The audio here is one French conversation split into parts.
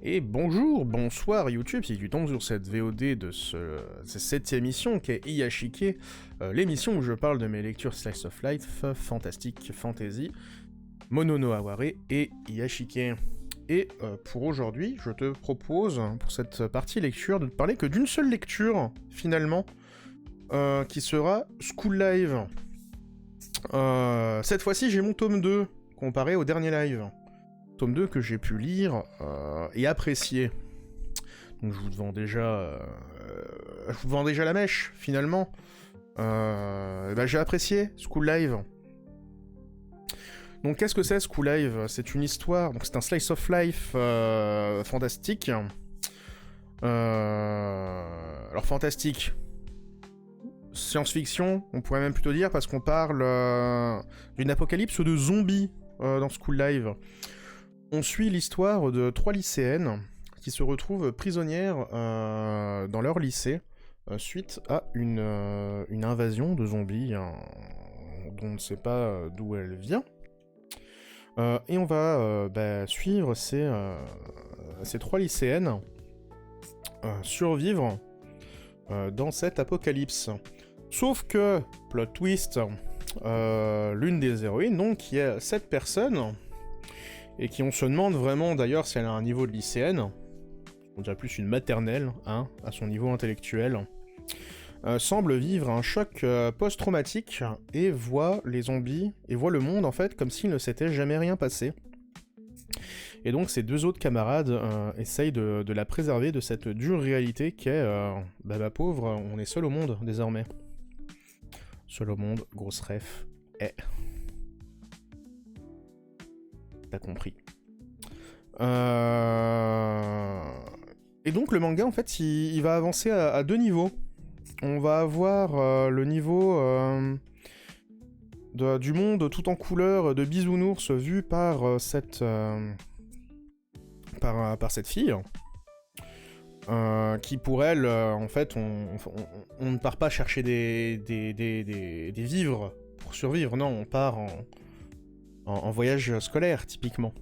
Et bonjour, bonsoir YouTube, si tu tombes sur cette VOD de cette émission qui est Iyashike, l'émission où je parle de mes lectures Slice of Life, fantastique, fantasy, Mono no Aware et Iyashike. Et pour aujourd'hui, je te propose, pour cette partie lecture, de ne parler que d'une seule lecture, finalement, qui sera School Live. Cette fois-ci, j'ai mon tome 2, comparé au dernier live. Tome 2 que j'ai pu lire et apprécier. Donc je vous vends déjà la mèche, finalement. J'ai apprécié School Live. Donc qu'est-ce que c'est School Live? C'est une histoire, donc c'est un slice of life fantastique. Alors fantastique, science-fiction, on pourrait même plutôt dire, parce qu'on parle d'une apocalypse de zombies dans School Live. On suit l'histoire de 3 lycéennes qui se retrouvent prisonnières dans leur lycée suite à une invasion de zombies dont on ne sait pas d'où elle vient. Et on va suivre ces 3 lycéennes survivre dans cette apocalypse. Sauf que, plot twist, l'une des héroïnes, donc, qui est cette personne, et qui on se demande vraiment d'ailleurs si elle a un niveau de lycéenne, on dirait plus une maternelle, hein, à son niveau intellectuel, semble vivre un choc post-traumatique et voit les zombies, et voit le monde en fait comme s'il ne s'était jamais rien passé. Et donc ses 2 autres camarades essayent de la préserver de cette dure réalité qu'est, ma pauvre, on est seul au monde désormais. Seul au monde, grosse ref, T'as compris. Et donc le manga en fait il va avancer à 2 niveaux. On va avoir le niveau du monde tout en couleur de bisounours vu par cette fille. Qui pour elle, en fait, on ne part pas chercher des vivres pour survivre, non, on part en voyage scolaire, typiquement.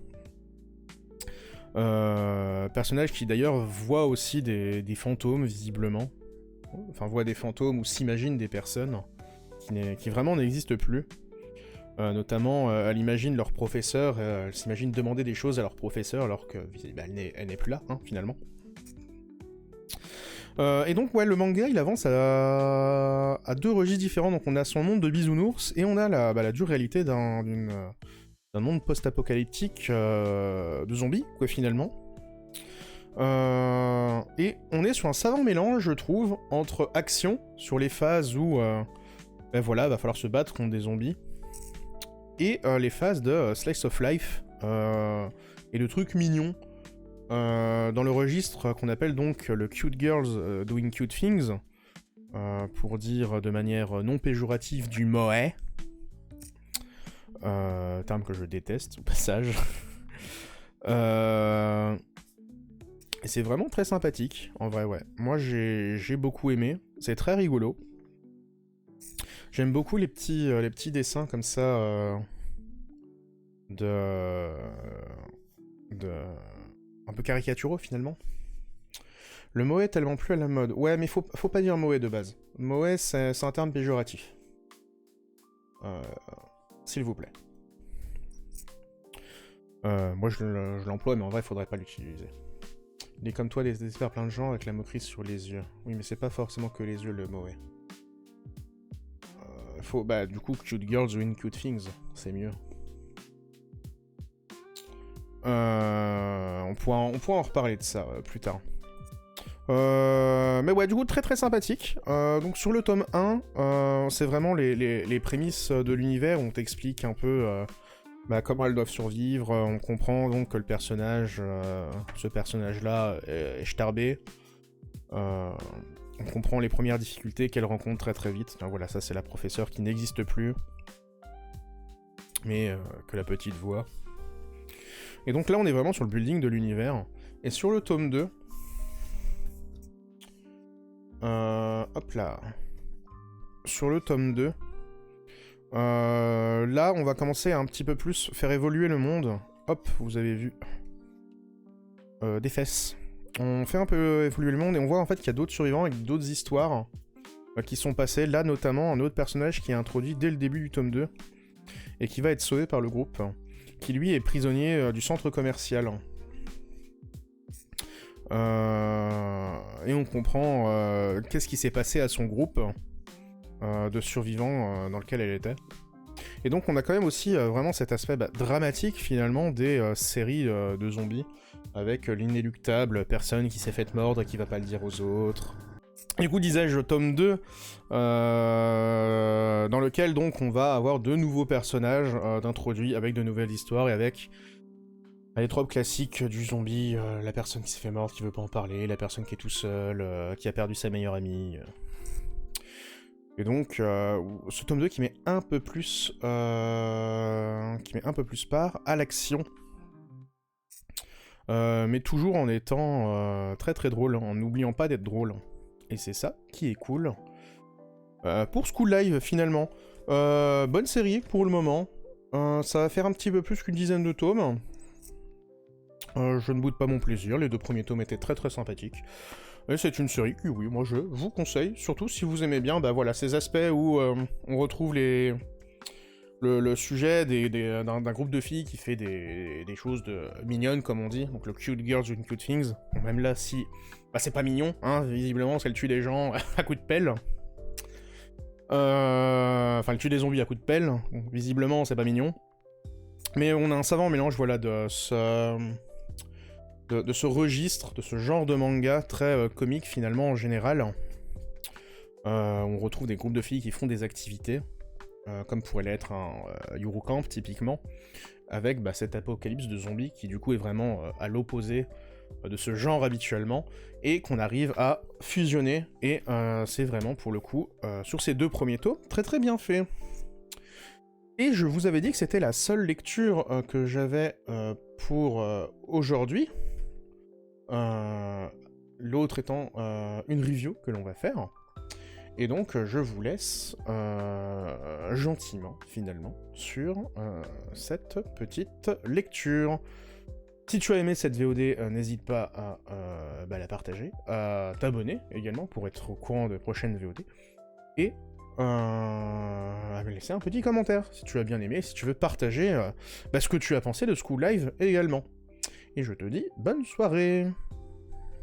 Personnage qui d'ailleurs voit aussi des fantômes, visiblement. Enfin, voit des fantômes ou s'imagine des personnes qui vraiment n'existent plus. Notamment, elle imagine leur professeur, elle s'imagine demander des choses à leur professeur alors que elle n'est plus là, hein, finalement. Et donc, ouais, le manga, il avance à 2 registres différents. Donc, on a son monde de bisounours, et on a la dure réalité d'un monde post-apocalyptique de zombies, quoi, finalement. Et on est sur un savant mélange, je trouve, entre action, sur les phases où, voilà, va falloir se battre contre des zombies, et les phases de slice of life, et de trucs mignons, dans le registre qu'on appelle donc le cute girls doing cute things, pour dire de manière non péjorative du moe, terme que je déteste au passage. Et c'est vraiment très sympathique, en vrai, ouais. Moi j'ai beaucoup aimé, c'est très rigolo. J'aime beaucoup les petits dessins comme ça, un peu caricaturaux, finalement. Le moe est tellement plus à la mode. Ouais, mais faut pas dire moe de base. Moe, c'est un terme péjoratif. S'il vous plaît. Moi, je l'emploie, mais en vrai, faudrait pas l'utiliser. Il est comme toi, désespère plein de gens avec la moquerie sur les yeux. Oui, mais c'est pas forcément que les yeux, le moe. Du coup, cute girls doing cute things, c'est mieux. On pourra en reparler de ça plus tard. Mais ouais, du coup, très très sympathique. Donc sur le tome 1, c'est vraiment les prémices de l'univers. On t'explique un peu comment elles doivent survivre. On comprend donc que ce personnage-là est starbé. On comprend les premières difficultés qu'elle rencontre très très vite. Donc voilà, ça c'est la professeure qui n'existe plus, mais que la petite voit. Et donc là on est vraiment sur le building de l'univers. Et sur le tome 2, hop là. Sur le tome 2, là on va commencer à un petit peu plus faire évoluer le monde. Hop, vous avez vu. des fesses. On fait un peu évoluer le monde et on voit en fait qu'il y a d'autres survivants avec d'autres histoires qui sont passées. Là notamment un autre personnage qui est introduit dès le début du tome 2 et qui va être sauvé par le groupe, qui lui est prisonnier du centre commercial. Et on comprend qu'est-ce qui s'est passé à son groupe de survivants dans lequel elle était. Et donc on a quand même aussi vraiment cet aspect dramatique finalement des séries de zombies, avec l'inéluctable personne qui s'est faite mordre et qui va pas le dire aux autres. Du coup, disais-je, tome 2, dans lequel donc on va avoir de nouveaux personnages d'introduits avec de nouvelles histoires et avec les tropes classiques du zombie, la personne qui s'est fait mordre, qui veut pas en parler, la personne qui est tout seul, qui a perdu sa meilleure amie. Et donc, ce tome 2 qui met un peu plus part à l'action. Mais toujours en étant très très drôle, en n'oubliant pas d'être drôle. Et c'est ça qui est cool. Pour School Live, finalement. Bonne série pour le moment. Ça va faire un petit peu plus qu'une dizaine de tomes. Je ne boude pas mon plaisir, les 2 premiers tomes étaient très très sympathiques. Et c'est une série que, oui, moi je vous conseille, surtout si vous aimez bien, voilà, ces aspects où on retrouve le sujet d'un groupe de filles qui fait des choses mignonnes, comme on dit, donc le cute girls doing cute things. Bon, même là, si... c'est pas mignon, hein, visiblement, parce qu'elle tue des gens à coups de pelle. Enfin, elle tue des zombies à coups de pelle, donc, visiblement, c'est pas mignon. Mais on a un savant mélange, voilà, de ce registre, de ce genre de manga très comique finalement en général. On retrouve des groupes de filles qui font des activités, comme pourrait l'être un Yuru Camp typiquement, avec cet apocalypse de zombies qui du coup est vraiment à l'opposé de ce genre habituellement, et qu'on arrive à fusionner, et c'est vraiment pour le coup, sur ces 2 premiers tomes, très très bien fait. Et je vous avais dit que c'était la seule lecture que j'avais pour aujourd'hui. L'autre étant une review que l'on va faire. Et donc je vous laisse gentiment, finalement, sur cette petite lecture. Si tu as aimé cette VOD, n'hésite pas à la partager, à t'abonner également pour être au courant de prochaines VOD. Et à me laisser un petit commentaire si tu as bien aimé, si tu veux partager ce que tu as pensé de School Live également. Et je te dis bonne soirée.